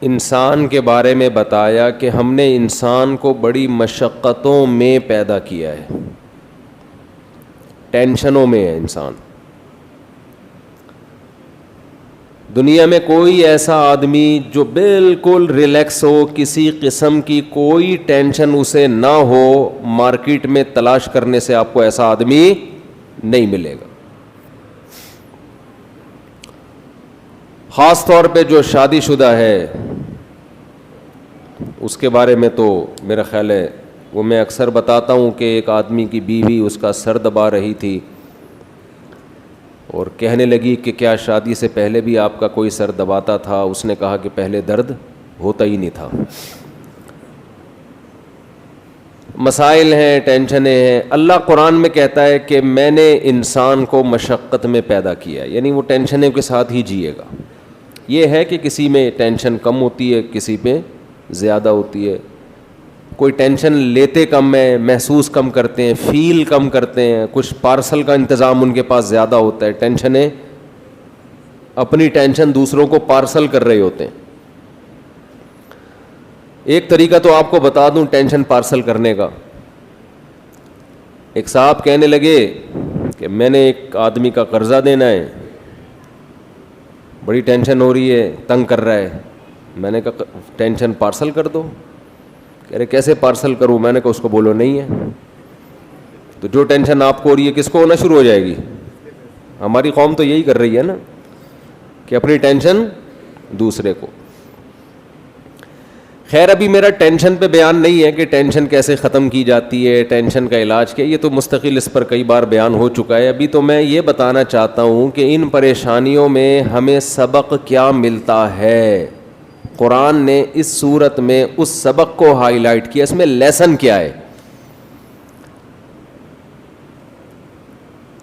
انسان کے بارے میں بتایا کہ ہم نے انسان کو بڑی مشقتوں میں پیدا کیا ہے، ٹینشنوں میں ہے انسان. دنیا میں کوئی ایسا آدمی جو بالکل ریلیکس ہو، کسی قسم کی کوئی ٹینشن اسے نہ ہو، مارکیٹ میں تلاش کرنے سے آپ کو ایسا آدمی نہیں ملے گا. خاص طور پہ جو شادی شدہ ہے اس کے بارے میں تو میرا خیال ہے وہ میں اکثر بتاتا ہوں کہ ایک آدمی کی بیوی اس کا سر دبا رہی تھی اور کہنے لگی کہ کیا شادی سے پہلے بھی آپ کا کوئی سر دباتا تھا؟ اس نے کہا کہ پہلے درد ہوتا ہی نہیں تھا. مسائل ہیں، ٹینشنیں ہیں. اللہ قرآن میں کہتا ہے کہ میں نے انسان کو مشقت میں پیدا کیا، یعنی وہ ٹینشنوں کے ساتھ ہی جیے گا. یہ ہے کہ کسی میں ٹینشن کم ہوتی ہے، کسی پہ زیادہ ہوتی ہے. کوئی ٹینشن لیتے کم ہیں، محسوس کم کرتے ہیں، فیل کم کرتے ہیں. کچھ پارسل کا انتظام ان کے پاس زیادہ ہوتا ہے. ٹینشنیں اپنی ٹینشن دوسروں کو پارسل کر رہے ہوتے ہیں. ایک طریقہ تو آپ کو بتا دوں ٹینشن پارسل کرنے کا. ایک صاحب کہنے لگے کہ میں نے ایک آدمی کا قرضہ دینا ہے، بڑی ٹینشن ہو رہی ہے، تنگ کر رہا ہے. میں نے کہا ٹینشن پارسل کر دو. کہہ رہے کیسے پارسل کروں؟ میں نے کہا اس کو بولو نہیں ہے. تو جو ٹینشن آپ کو ہو رہی ہے کس کو ہونا شروع ہو جائے گی؟ ہماری قوم تو یہی کر رہی ہے نا کہ اپنی ٹینشن دوسرے کو. خیر ابھی میرا ٹینشن پہ بیان نہیں ہے کہ ٹینشن کیسے ختم کی جاتی ہے، ٹینشن کا علاج کیا، یہ تو مستقل اس پر کئی بار بیان ہو چکا ہے. ابھی تو میں یہ بتانا چاہتا ہوں کہ ان پریشانیوں میں ہمیں سبق کیا ملتا ہے. قرآن نے اس صورت میں اس سبق کو ہائی لائٹ کیا. اس میں لیسن کیا ہے؟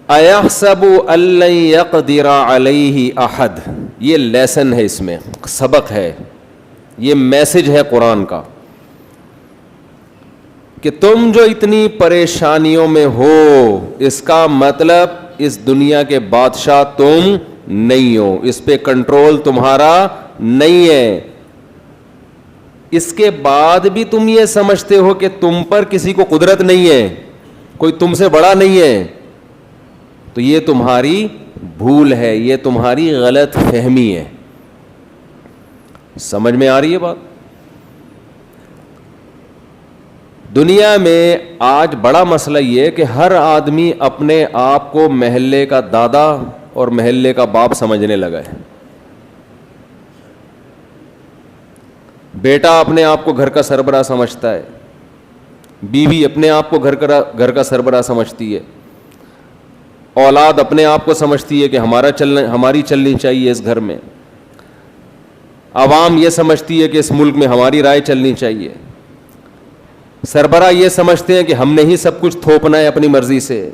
اَيَحْسَبُ أَن لَّن يَقْدِرَ عَلَيْهِ أَحَدٌ. یہ لیسن ہے، اس میں سبق ہے، یہ میسج ہے قرآن کا کہ تم جو اتنی پریشانیوں میں ہو، اس کا مطلب اس دنیا کے بادشاہ تم نہیں ہو، اس پہ کنٹرول تمہارا نہیں ہے. اس کے بعد بھی تم یہ سمجھتے ہو کہ تم پر کسی کو قدرت نہیں ہے، کوئی تم سے بڑا نہیں ہے، تو یہ تمہاری بھول ہے، یہ تمہاری غلط فہمی ہے. سمجھ میں آ رہی ہے بات؟ دنیا میں آج بڑا مسئلہ یہ ہے کہ ہر آدمی اپنے آپ کو محلے کا دادا اور محلے کا باپ سمجھنے لگا ہے. بیٹا اپنے آپ کو گھر کا سربراہ سمجھتا ہے، بیوی اپنے آپ کو گھر کا سربراہ سمجھتی ہے، اولاد اپنے آپ کو سمجھتی ہے کہ ہماری چلنی چاہیے اس گھر میں، عوام یہ سمجھتی ہے کہ اس ملک میں ہماری رائے چلنی چاہیے، سربراہ یہ سمجھتے ہیں کہ ہم نے ہی سب کچھ تھوپنا ہے اپنی مرضی سے.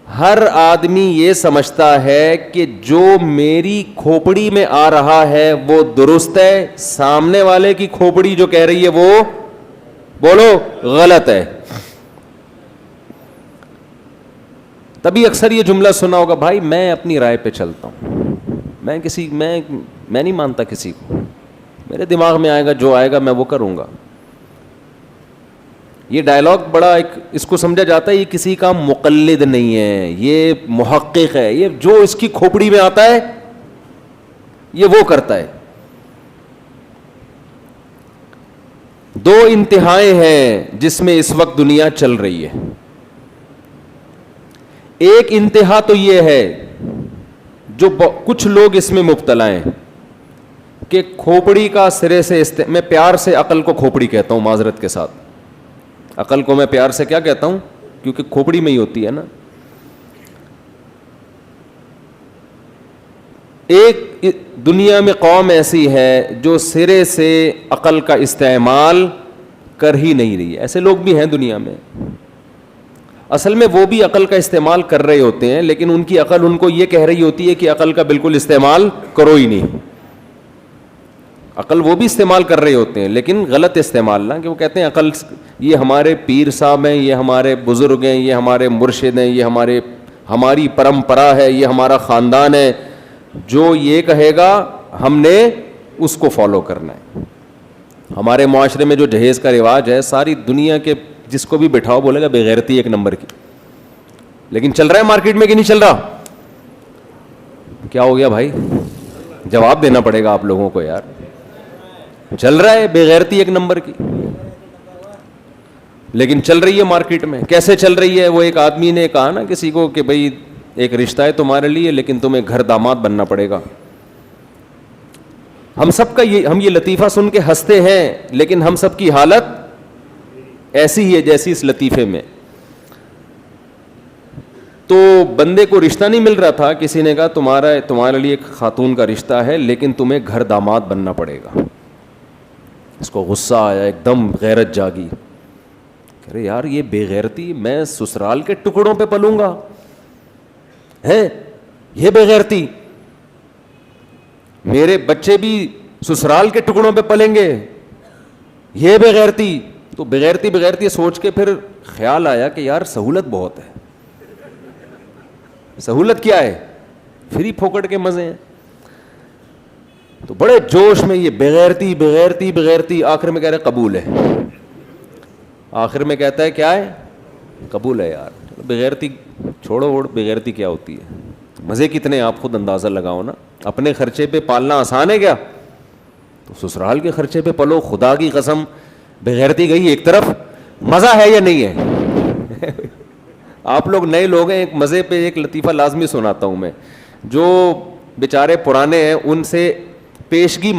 ہر آدمی یہ سمجھتا ہے کہ جو میری کھوپڑی میں آ رہا ہے وہ درست ہے، سامنے والے کی کھوپڑی جو کہہ رہی ہے وہ بولو غلط ہے. تبھی اکثر یہ جملہ سنا ہوگا، بھائی میں اپنی رائے پہ چلتا ہوں، میں نہیں مانتا کسی کو، میرے دماغ میں آئے گا جو آئے گا میں وہ کروں گا. یہ ڈائلاگ بڑا اس کو سمجھا جاتا ہے یہ کسی کا مقلد نہیں ہے، یہ محقق ہے، یہ جو اس کی کھوپڑی میں آتا ہے یہ وہ کرتا ہے. دو انتہائیں ہیں جس میں اس وقت دنیا چل رہی ہے. ایک انتہا تو یہ ہے جو کچھ لوگ اس میں مبتلا ہیں کہ کھوپڑی کا سرے سے میں پیار سے عقل کو کھوپڑی کہتا ہوں، معذرت کے ساتھ عقل کو میں پیار سے کیا کہتا ہوں کیونکہ کھوپڑی میں ہی ہوتی ہے نا. ایک دنیا میں قوم ایسی ہے جو سرے سے عقل کا استعمال کر ہی نہیں رہی ہے. ایسے لوگ بھی ہیں دنیا میں، اصل میں وہ بھی عقل کا استعمال کر رہے ہوتے ہیں لیکن ان کی عقل ان کو یہ کہہ رہی ہوتی ہے کہ عقل کا بالکل استعمال کرو ہی نہیں. عقل وہ بھی استعمال کر رہے ہوتے ہیں لیکن غلط استعمال نہ، کہ وہ کہتے ہیں عقل یہ ہمارے پیر صاحب ہیں، یہ ہمارے بزرگ ہیں، یہ ہمارے مرشد ہیں، یہ ہماری پرمپرا ہے، یہ ہمارا خاندان ہے، جو یہ کہے گا ہم نے اس کو فالو کرنا ہے. ہمارے معاشرے میں جو جہیز کا رواج ہے, ساری دنیا کے جس کو بھی بٹھاؤ بولے گا بغیرتی ایک نمبر کی, لیکن چل رہا ہے مارکیٹ میں کہ نہیں چل رہا؟ کیا ہو گیا بھائی؟ جواب دینا پڑے گا آپ لوگوں کو یار. چل رہا ہے بغیرتی ایک نمبر کی, لیکن چل رہی ہے مارکیٹ میں. کیسے چل رہی ہے؟ وہ ایک آدمی نے کہا نا کسی کو کہ بھائی ایک رشتہ ہے تمہارے لیے, لیکن تمہیں گھر داماد بننا پڑے گا. ہم سب کا ہم یہ لطیفہ سن کے ہنستے ہیں, لیکن ہم سب کی حالت ایسی ہی ہے جیسی اس لطیفے میں. تو بندے کو رشتہ نہیں مل رہا تھا, کسی نے کہا تمہارے لیے ایک خاتون کا رشتہ ہے, لیکن تمہیں گھر داماد بننا پڑے گا. اس کو غصہ آیا, ایک دم غیرت جاگی. کہہ رہے یار یہ بے غیرتی, میں سسرال کے ٹکڑوں پہ پلوں گا ہے, یہ بے غیرتی, میرے بچے بھی سسرال کے ٹکڑوں پہ پلیں گے, یہ بے غیرتی. تو بغیرتی سوچ کے پھر خیال آیا کہ یار سہولت بہت ہے. سہولت کیا ہے؟ فری پھوکٹ کے مزے ہیں. تو بڑے جوش میں یہ بغیرتی, آخر میں کہہ رہے قبول ہے. آخر میں کہتا ہے کیا ہے؟ قبول ہے یار. بغیرتی چھوڑو, بغیرتی کیا ہوتی ہے, مزے کتنے آپ خود اندازہ لگاؤ نا. اپنے خرچے پہ پالنا آسان ہے کیا؟ تو سسرال کے خرچے پہ پلو. خدا کی قسم بغیرتی گئی ایک طرف, مزہ ہے یا نہیں ہے؟ آپ لوگ نئے لوگ ہیں, ایک مزے پہ ایک لطیفہ لازمی سناتا ہوں میں. جو بیچارے پرانے ہیں ان سے پیشگی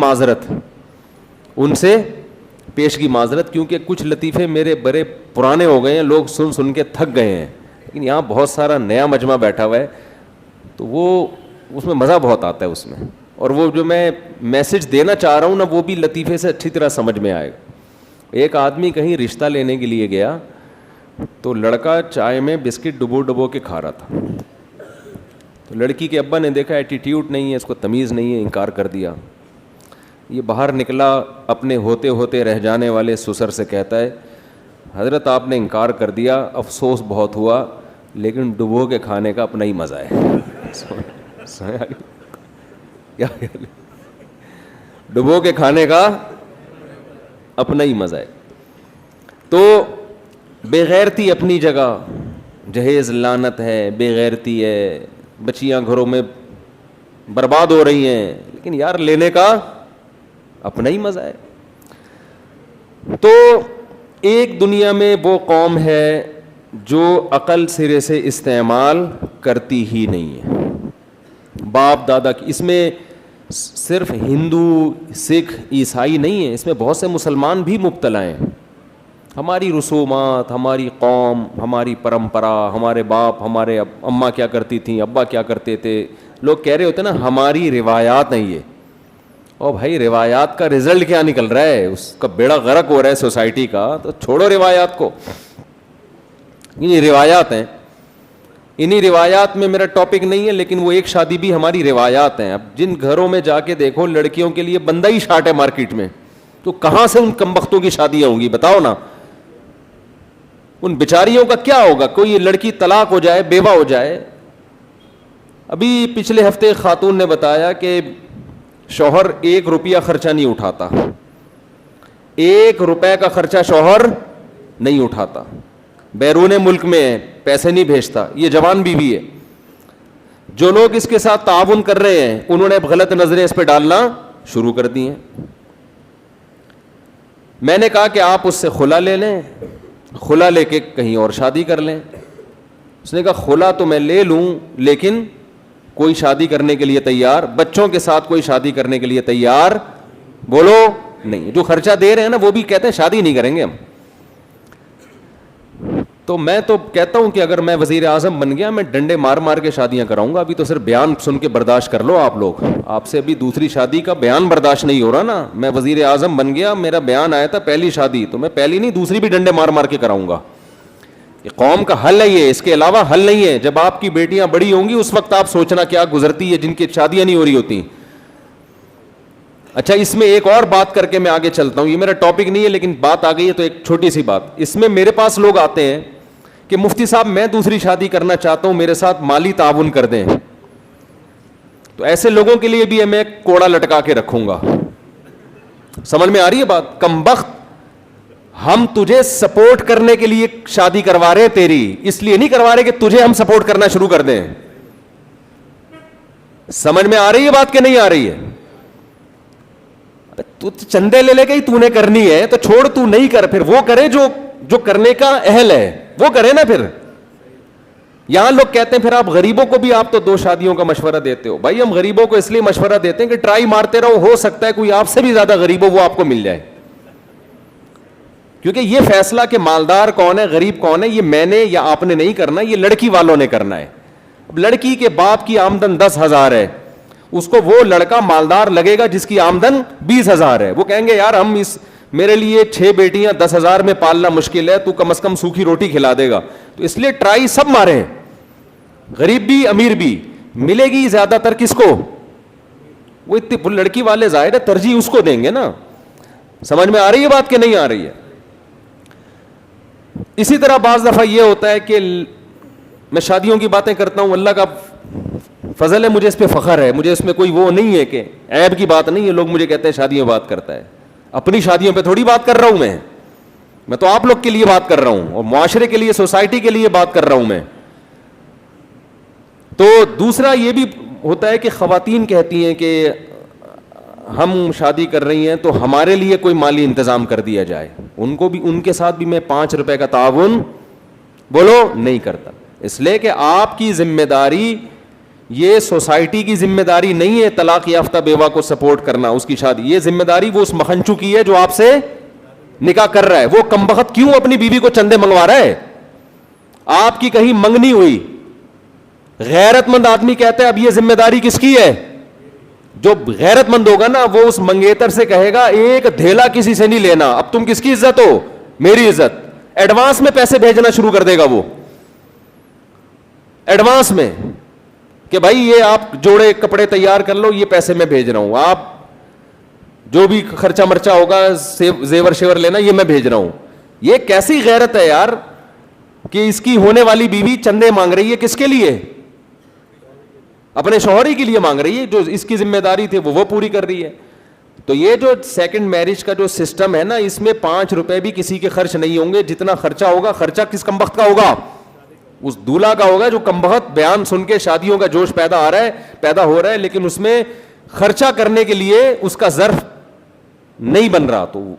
معذرت, کیونکہ کچھ لطیفے میرے بڑے پرانے ہو گئے ہیں, لوگ سن کے تھک گئے ہیں. لیکن یہاں بہت سارا نیا مجمع بیٹھا ہوا ہے, تو وہ اس میں مزہ بہت آتا ہے اس میں. اور وہ جو میں میسج دینا چاہ رہا ہوں نا, وہ بھی لطیفے سے اچھی طرح سمجھ میں آئے گا. ایک آدمی کہیں رشتہ لینے کے لیے گیا, تو لڑکا چائے میں بسکٹ ڈبو کے کھا رہا تھا. تو لڑکی کے ابا نے دیکھا ایٹیٹیوڈ نہیں ہے, اس کو تمیز نہیں ہے, انکار کر دیا. یہ باہر نکلا, اپنے ہوتے رہ جانے والے سسر سے کہتا ہے حضرت آپ نے انکار کر دیا, افسوس بہت ہوا, لیکن ڈبو کے کھانے کا اپنا ہی مزہ ہے. کیا ڈبو کے کھانے کا اپنا ہی مزہ ہے. تو بےغیرتی اپنی جگہ, جہیز لعنت ہے, بےغیرتی ہے, بچیاں گھروں میں برباد ہو رہی ہیں, لیکن یار لینے کا اپنا ہی مزہ ہے. تو ایک دنیا میں وہ قوم ہے جو عقل سرے سے استعمال کرتی ہی نہیں ہے. باپ دادا کی, اس میں صرف ہندو سکھ عیسائی نہیں ہے, اس میں بہت سے مسلمان بھی مبتلا ہیں. ہماری رسومات, ہماری قوم, ہماری پرمپرا, ہمارے باپ, ہمارے اماں کیا کرتی تھیں, ابا کیا کرتے تھے, لوگ کہہ رہے ہوتے نا ہماری روایات نہیں. یہ او بھائی روایات کا رزلٹ کیا نکل رہا ہے, اس کا بیڑا غرق ہو رہا ہے سوسائٹی کا. تو چھوڑو روایات کو, یہ روایات ہیں. انہی روایات میں میرا ٹاپک نہیں ہے, لیکن وہ ایک شادی بھی ہماری روایات ہیں. اب جن گھروں میں جا کے دیکھو لڑکیوں کے لیے بندہ ہی شارٹ ہے مارکیٹ میں, تو کہاں سے ان کمبختوں کی شادیاں ہوں گی بتاؤ نا. ان بیچاریوں کا کیا ہوگا؟ کوئی لڑکی طلاق ہو جائے, بیوہ ہو جائے. ابھی پچھلے ہفتے ایک خاتون نے بتایا کہ شوہر 1 روپیہ خرچہ نہیں اٹھاتا, 1 روپے کا خرچہ شوہر نہیں اٹھاتا, بیرون ملک میں ہے, پیسے نہیں بھیجتا. یہ جوان بیوی ہے. جو لوگ اس کے ساتھ تعاون کر رہے ہیں انہوں نے اب غلط نظریں اس پہ ڈالنا شروع کر دی ہیں. میں نے کہا کہ آپ اس سے خلا لے لیں, خلا لے کے کہیں اور شادی کر لیں. اس نے کہا خلا تو میں لے لوں, لیکن کوئی شادی کرنے کے لیے تیار, بچوں کے ساتھ کوئی شادی کرنے کے لیے تیار بولو نہیں. جو خرچہ دے رہے ہیں نا وہ بھی کہتے ہیں شادی نہیں کریں گے ہم. تو میں تو کہتا ہوں کہ اگر میں وزیر اعظم بن گیا, میں ڈنڈے مار کے شادیاں کراؤں گا. ابھی تو صرف بیان سن کے برداشت کر لو آپ لوگ, آپ سے ابھی دوسری شادی کا بیان برداشت نہیں ہو رہا نا. میں وزیر اعظم بن گیا, میرا بیان آیا تھا پہلی شادی, تو میں پہلی نہیں دوسری بھی ڈنڈے مار کے کراؤں گا. یہ قوم کا حل ہے, یہ اس کے علاوہ حل نہیں ہے. جب آپ کی بیٹیاں بڑی ہوں گی اس وقت آپ سوچنا کیا گزرتی ہے جن کی شادیاں نہیں ہو رہی ہوتی. اچھا اس میں ایک اور بات کر کے میں آگے چلتا ہوں, یہ میرا ٹاپک نہیں ہے لیکن بات آ گئی ہے تو ایک چھوٹی سی بات. اس میں میرے پاس لوگ آتے ہیں کہ مفتی صاحب میں دوسری شادی کرنا چاہتا ہوں, میرے ساتھ مالی تعاون کر دیں. تو ایسے لوگوں کے لیے بھی میں کوڑا لٹکا کے رکھوں گا. سمجھ میں آ رہی ہے بات؟ کمبخت، ہم تجھے سپورٹ کرنے کے لیے شادی کروا رہے تیری، اس لیے نہیں کروا رہے کہ تجھے ہم سپورٹ کرنا شروع کر دیں. سمجھ میں آ رہی ہے بات کہ نہیں آ رہی ہے؟ تو چندے لے لے کے ہی تو نے کرنی ہے تو چھوڑ، تو نہیں کر، پھر وہ کرے جو کرنے کا اہل ہے وہ کرے نا. پھر یہاں لوگ کہتے ہیں پھر آپ غریبوں کو بھی آپ تو 2 شادیوں کا مشورہ دیتے ہو. بھائی ہم غریبوں کو اس لیے مشورہ دیتے ہیں کہ ٹرائی مارتے رہو، ہو سکتا ہے کوئی آپ سے بھی زیادہ غریب ہو وہ آپ کو مل جائے. کیونکہ یہ فیصلہ کہ مالدار کون ہے غریب کون ہے یہ میں نے یا آپ نے نہیں کرنا، یہ لڑکی والوں نے کرنا ہے. اب لڑکی کے باپ کی آمدن 10,000 ہے، اس کو وہ لڑکا مالدار لگے گا جس کی آمدن 20,000 ہے. وہ کہیں گے یار ہم میرے لیے 6 بیٹیاں 10,000 میں پالنا مشکل ہے، تو کم از کم سوکھی روٹی کھلا دے گا. تو اس لیے ٹرائی سب مارے ہیں، غریب بھی امیر بھی. ملے گی زیادہ تر کس کو؟ وہ لڑکی والے ظاہر ہے ترجیح اس کو دیں گے نا. سمجھ میں آ رہی ہے بات کہ نہیں آ رہی ہے؟ اسی طرح بعض دفعہ یہ ہوتا ہے کہ میں شادیوں کی باتیں کرتا ہوں، اللہ کا فضل ہے، مجھے اس پہ فخر ہے، مجھے اس میں کوئی وہ نہیں ہے کہ عیب کی بات نہیں ہے. لوگ مجھے کہتے ہیں شادیوں بات کرتا ہے، اپنی شادیوں پہ تھوڑی بات کر رہا ہوں میں تو آپ لوگ کے لیے بات کر رہا ہوں اور معاشرے کے لیے، سوسائٹی کے لیے بات کر رہا ہوں میں. تو دوسرا یہ بھی ہوتا ہے کہ خواتین کہتی ہیں کہ ہم شادی کر رہی ہیں تو ہمارے لیے کوئی مالی انتظام کر دیا جائے. ان کو بھی، ان کے ساتھ بھی میں 5 روپے کا تعاون بولو نہیں کرتا، اس لیے کہ آپ کی ذمہ داری، یہ سوسائٹی کی ذمہ داری نہیں ہے طلاق یافتہ بیوہ کو سپورٹ کرنا اس کی شادی. یہ ذمہ داری وہ اس مکھنچو کی ہے جو آپ سے نکاح کر رہا ہے. وہ کمبخت کیوں اپنی بیوی کو چندے منگوا رہا ہے؟ آپ کی کہیں منگنی ہوئی. غیرت مند آدمی کہتا ہے اب یہ ذمہ داری کس کی ہے؟ جو غیرت مند ہوگا نا وہ اس منگیتر سے کہے گا ایک دھیلا کسی سے نہیں لینا، اب تم کس کی عزت ہو؟ میری عزت. ایڈوانس میں پیسے بھیجنا شروع کر دے گا وہ، ایڈوانس میں کہ بھائی یہ آپ جوڑے کپڑے تیار کر لو، یہ پیسے میں بھیج رہا ہوں، آپ جو بھی خرچہ مرچہ ہوگا زیور شیور لینا یہ میں بھیج رہا ہوں. یہ کیسی غیرت ہے یار کہ اس کی ہونے والی بیوی چندے مانگ رہی ہے کس کے لیے؟ اپنے شوہر ہی کے لیے مانگ رہی ہے، جو اس کی ذمہ داری تھی وہ پوری کر رہی ہے. تو یہ جو سیکنڈ میرج کا جو سسٹم ہے نا، اس میں 5 روپے بھی کسی کے خرچ نہیں ہوں گے. جتنا خرچہ ہوگا، خرچہ کس کمبخت کا ہوگا؟ اس دولہا کا ہوگا جو کمبخت بیان سن کے شادیوں کا جوش پیدا ہو رہا ہے لیکن اس میں خرچہ کرنے کے لیے اس کا ظرف نہیں بن رہا، تو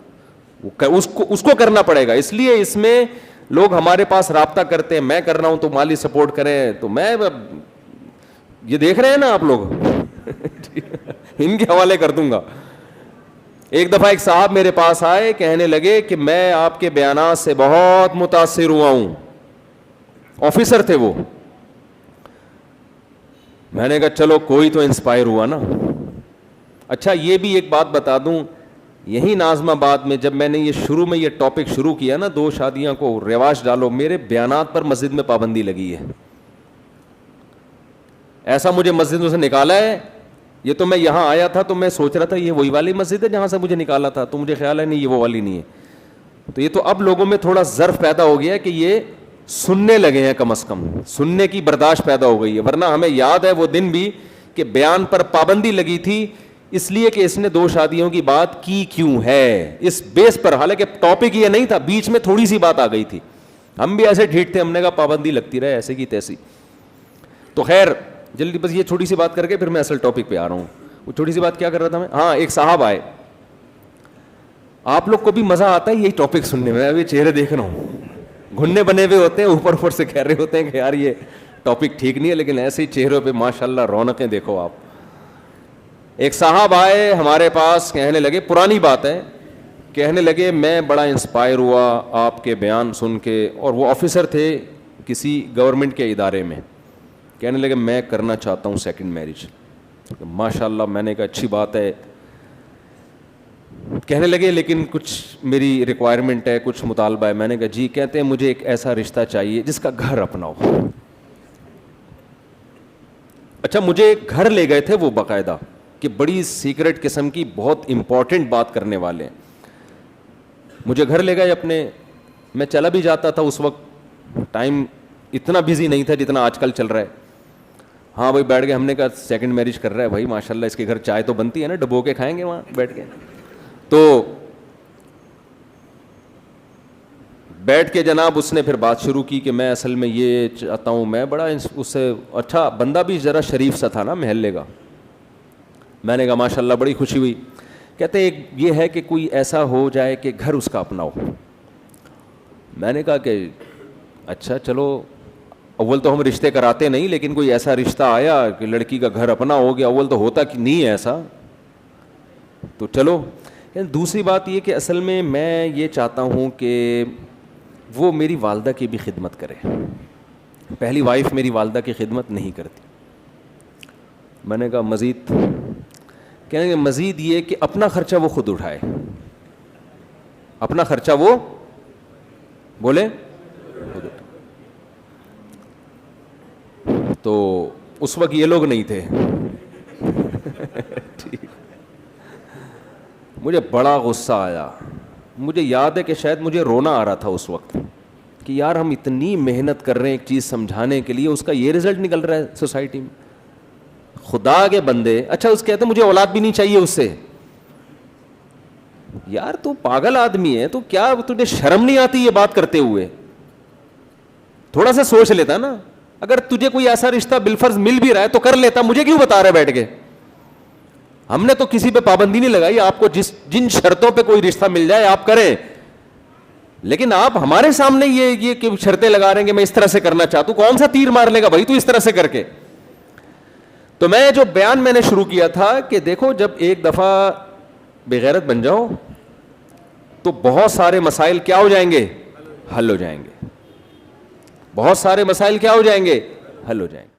اس کو کرنا پڑے گا. اس لیے اس میں لوگ ہمارے پاس رابطہ کرتے ہیں، میں کر رہا ہوں تو مالی سپورٹ کریں. تو میں یہ دیکھ رہے ہیں نا آپ لوگ ان کے حوالے کر دوں گا. ایک دفعہ ایک صاحب میرے پاس آئے، کہنے لگے کہ میں آپ کے بیانات سے بہت متاثر ہوا ہوں. آفیسر تھے وہ. میں نے کہا چلو کوئی تو انسپائر ہوا نا. اچھا یہ بھی ایک بات بتا دوں، یہی ناظم آباد میں جب میں نے یہ ٹاپک شروع کیا نا 2 شادیاں کو رواج ڈالو، میرے بیانات پر مسجد میں پابندی لگی ہے. ایسا مجھے مسجدوں سے نکالا ہے. یہ تو میں یہاں آیا تھا تو میں سوچ رہا تھا یہ وہی والی مسجد ہے جہاں سے مجھے نکالا تھا، تو مجھے خیال ہے نہیں یہ وہ والی نہیں ہے. تو یہ تو اب لوگوں میں تھوڑا ظرف پیدا ہو گیا ہے کہ یہ سننے لگے ہیں، کم از کم سننے کی برداشت پیدا ہو گئی ہے. ورنہ ہمیں یاد ہے وہ دن بھی کہ بیان پر پابندی لگی تھی اس لیے کہ اس نے 2 شادیوں کی بات کی کیوں ہے، اس بیس پر. حالانکہ ٹاپک یہ نہیں تھا، بیچ میں تھوڑی سی بات آ گئی تھی. ہم بھی ایسے ڈھیٹ تھے، ہم نے کہا پابندی لگتی رہے ایسے کی تیسی. تو خیر جلدی بس یہ چھوٹی سی بات کر کے پھر میں اصل ٹاپک پہ آ رہا ہوں. وہ چھوٹی سی بات کیا کر رہا تھا میں؟ ہاں ایک صاحب آئے. آپ لوگ کو بھی مزہ آتا ہے یہی ٹاپک سننے میں. ابھی چہرے دیکھ رہا ہوں گھننے بنے ہوئے ہوتے ہیں، اوپر سے کہہ رہے ہوتے ہیں کہ یار یہ ٹاپک ٹھیک نہیں ہے، لیکن ایسے ہی چہروں پہ ماشاءاللہ رونقیں دیکھو آپ. ایک صاحب آئے ہمارے پاس، کہنے لگے، پرانی بات ہے، کہنے لگے میں بڑا انسپائر ہوا آپ کے بیان سن کے. اور وہ آفیسر تھے کسی گورنمنٹ کے ادارے میں. کہنے لگے میں کرنا چاہتا ہوں سیکنڈ میرج. ماشاءاللہ میں نے کہا اچھی بات ہے. کہنے لگے لیکن کچھ میری ریکوائرمنٹ ہے، کچھ مطالبہ ہے. میں نے کہا جی. کہتے ہیں مجھے ایک ایسا رشتہ چاہیے جس کا گھر اپنا ہو. اچھا مجھے ایک گھر لے گئے تھے وہ باقاعدہ، کہ بڑی سیکرٹ قسم کی بہت امپورٹنٹ بات کرنے والے ہیں. مجھے گھر لے گئے اپنے. میں چلا بھی جاتا تھا اس وقت، ٹائم اتنا بزی نہیں تھا جتنا آج کل چل رہا ہے. ہاں بھائی بیٹھ گئے. ہم نے کہا سیکنڈ میرج کر رہا ہے بھائی ماشاءاللہ، اس کے گھر چائے تو بنتی ہے نا، ڈبو کے کھائیں گے وہاں بیٹھ کے. تو بیٹھ کے جناب اس نے پھر بات شروع کی کہ میں اصل میں یہ چاہتا ہوں, میں بڑا اس سے اچھا بندہ بھی ذرا شریف سا تھا نا محلے کا. میں نے کہا ماشاء اللہ بڑی خوشی ہوئی. کہتے ایک یہ ہے کہ کوئی ایسا ہو جائے کہ گھر اس کا اپنا ہو. میں نے کہا کہ اچھا چلو, اول تو ہم رشتے کراتے نہیں, لیکن کوئی ایسا رشتہ آیا کہ لڑکی کا گھر اپنا ہو گیا, اول تو ہوتا کہ نہیں ہے ایسا, تو چلو. دوسری بات یہ کہ اصل میں یہ چاہتا ہوں کہ وہ میری والدہ کی بھی خدمت کرے. پہلی وائف میری والدہ کی خدمت نہیں کرتی. میں نے کہا مزید, کہنے کہ مزید یہ کہ اپنا خرچہ وہ خود اٹھائے. اپنا خرچہ وہ بولے خود اٹھائے. تو اس وقت یہ لوگ نہیں تھے. ٹھیک. مجھے بڑا غصہ آیا. مجھے یاد ہے کہ شاید مجھے رونا آ رہا تھا اس وقت کہ یار ہم اتنی محنت کر رہے ہیں ایک چیز سمجھانے کے لیے, اس کا یہ رزلٹ نکل رہا ہے سوسائٹی میں. خدا کے بندے, اچھا اس کہتے مجھے اولاد بھی نہیں چاہیے اس سے. یار تو پاگل آدمی ہے, تو کیا تجھے شرم نہیں آتی یہ بات کرتے ہوئے؟ تھوڑا سا سوچ لیتا نا. اگر تجھے کوئی ایسا رشتہ بالفرض مل بھی رہا ہے تو کر لیتا, مجھے کیوں بتا رہے بیٹھ کے؟ ہم نے تو کسی پہ پابندی نہیں لگائی, آپ کو جن شرطوں پہ کوئی رشتہ مل جائے آپ کریں, لیکن آپ ہمارے سامنے یہ کہ شرطیں لگا رہے ہیں کہ میں اس طرح سے کرنا چاہتا ہوں. کون سا تیر مار لے گا بھائی تو اس طرح سے کر کے؟ تو میں جو بیان میں نے شروع کیا تھا کہ دیکھو جب ایک دفعہ بغیرت بن جاؤ تو بہت سارے مسائل کیا ہو جائیں گے؟ حل ہو جائیں گے. بہت سارے مسائل کیا ہو جائیں گے؟ حل ہو جائیں گے.